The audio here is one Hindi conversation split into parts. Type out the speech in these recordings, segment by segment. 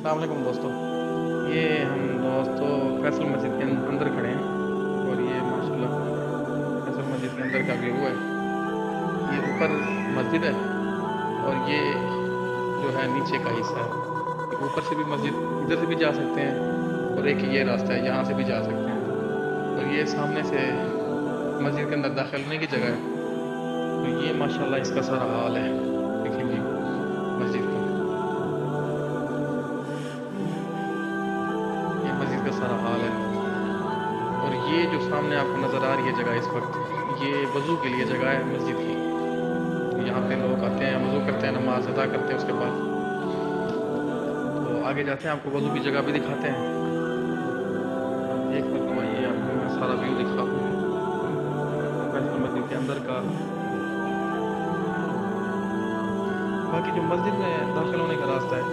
अस्सलाम वालेकुम दोस्तों। ये हम दोस्तों फैसल मस्जिद के अंदर खड़े हैं और ये माशाल्लाह फैसल मस्जिद के अंदर का व्यू है। ये ऊपर मस्जिद है और ये जो है नीचे का हिस्सा है। ऊपर से भी मस्जिद इधर से भी जा सकते हैं और एक ये रास्ता है यहाँ से भी जा सकते हैं। और ये सामने से मस्जिद के अंदर दाखिल होने की जगह है। तो ये माशाल्लाह इसका सारा हाल है, देखें जी मस्जिद का, ये मस्जिद का सारा हाल है। और ये जो सामने आपको नज़र आ रही है जगह इस वक्त, ये वज़ू के लिए जगह है मस्जिद की। तो यहाँ पे लोग आते हैं, वज़ू करते हैं, नमाज अदा करते हैं। उसके बाद तो आगे जाते हैं, आपको वज़ू की जगह भी दिखाते हैं। एक मरतबा ये आपको मैं सारा व्यू दिखाता हूँ फैसल मस्जिद के अंदर का। बाकी जो मस्जिद में दाखिल होने का रास्ता है,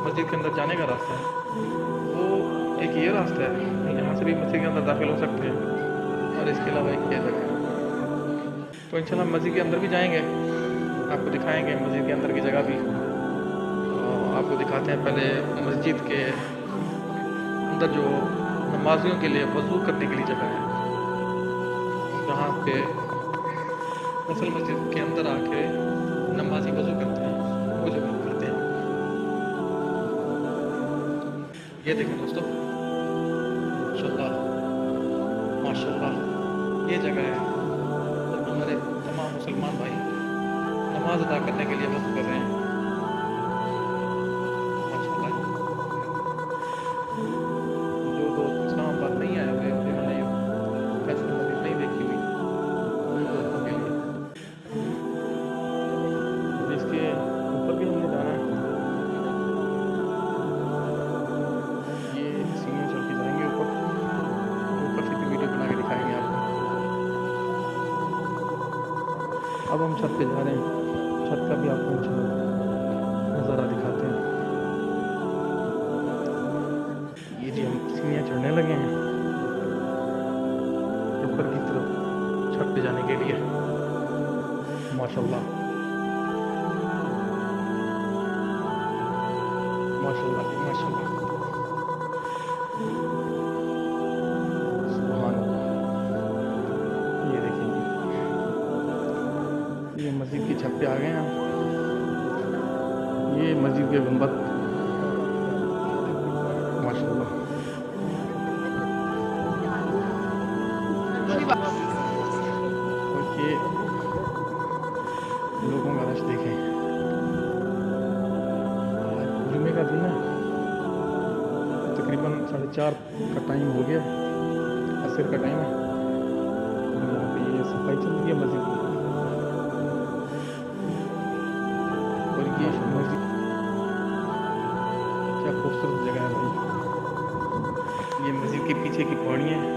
मस्जिद के अंदर जाने का रास्ता है, वो एक ये रास्ता है, यहाँ से भी मस्जिद के अंदर दाखिल हो सकते हैं। और इसके अलावा एक ये जगह है। तो इंशाल्लाह मस्जिद के अंदर भी जाएंगे, आपको दिखाएंगे मस्जिद के अंदर की जगह भी। और आपको दिखाते हैं पहले मस्जिद के अंदर जो नमाजियों के लिए वज़ू करने के लिए जगह है, जहाँ पे फैसल मस्जिद के अंदर आके नमाजी वज़ू करते हैं, वो जगह करते हैं। ये देखें दोस्तों, माशाल्लाह माशाल्लाह ये जगह है। तो हमारे तमाम मुसलमान भाई नमाज अदा करने के लिए वक़्त कर रहे हैं। माशाल्लाह जो दोस्त इस्लामाबाद नहीं आए हुए, जिन्होंने फैसल मस्जिद नहीं देखी हुई, उन दोस्तों के लिए इसके ऊपर भी हमने जाना है। ये सीढ़ियाँ चढ़ के जाएंगे ऊपर से भी वीडियो बना के दिखाएंगे आपको। अब हम छत पे जा रहे हैं, छत का भी आपको नज़ारा दिखाते हैं। ये जी हम सीढ़ियाँ चढ़ने लगे हैं ऊपर की तरफ छत पे जाने के लिए। माशाल्लाह माशाल्लाह माशाल्लाह, सुभान अल्लाह। ये देखिए, ये मस्जिद की छत पे आ गए हैं हम। ये मस्जिद के गुंबद, माशाल्लाह। और ये लोगों का रश देखें। जुमे का दिन है, तकरीबन 4:30 का टाइम हो गया, असर का टाइम है। यहाँ पे ये सफाई चल रही है मस्जिद की। और ये मस्जिद क्या खूबसूरत जगह है भाई। ये मस्जिद के पीछे की पहाड़ियाँ हैं।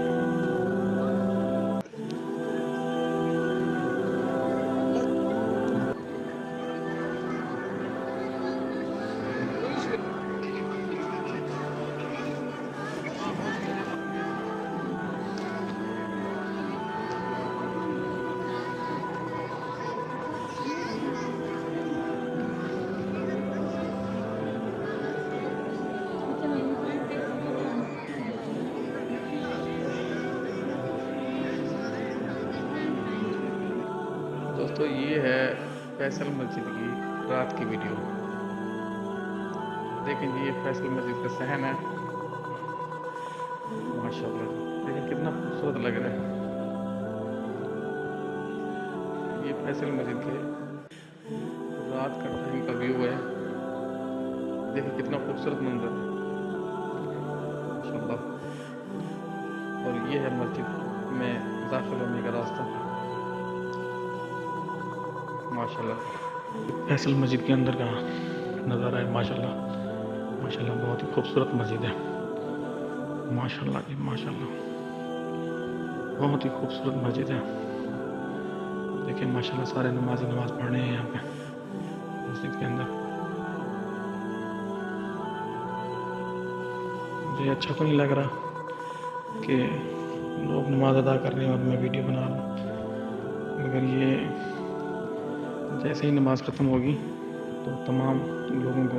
दोस्तों ये है फैसल मस्जिद की रात की वीडियो। देखें जी, ये फैसल मस्जिद का सहन है। माशाल्लाह देखिए कितना खूबसूरत लग रहा है। ये फैसल मस्जिद के रात का टाइम का व्यू है। देखिए कितना खूबसूरत मंजर है, माशाल्लाह। और ये है मस्जिद में दाखिल होने का रास्ता, माशाल्लाह। फैसल मस्जिद के अंदर का नज़ारा है, माशाल्लाह माशाल्लाह। बहुत ही खूबसूरत मस्जिद है, माशाल्लाह जी माशाल्लाह। बहुत ही खूबसूरत मस्जिद है। देखिए माशाल्लाह सारे नमाजी नमाज पढ़ रहे हैं यहाँ पे मस्जिद के अंदर। मुझे अच्छा तो नहीं लग रहा कि लोग नमाज अदा कर रहे हैं और मैं वीडियो बना रहा हूँ, मगर ये जैसे ही नमाज ख़त्म होगी तो तमाम लोगों को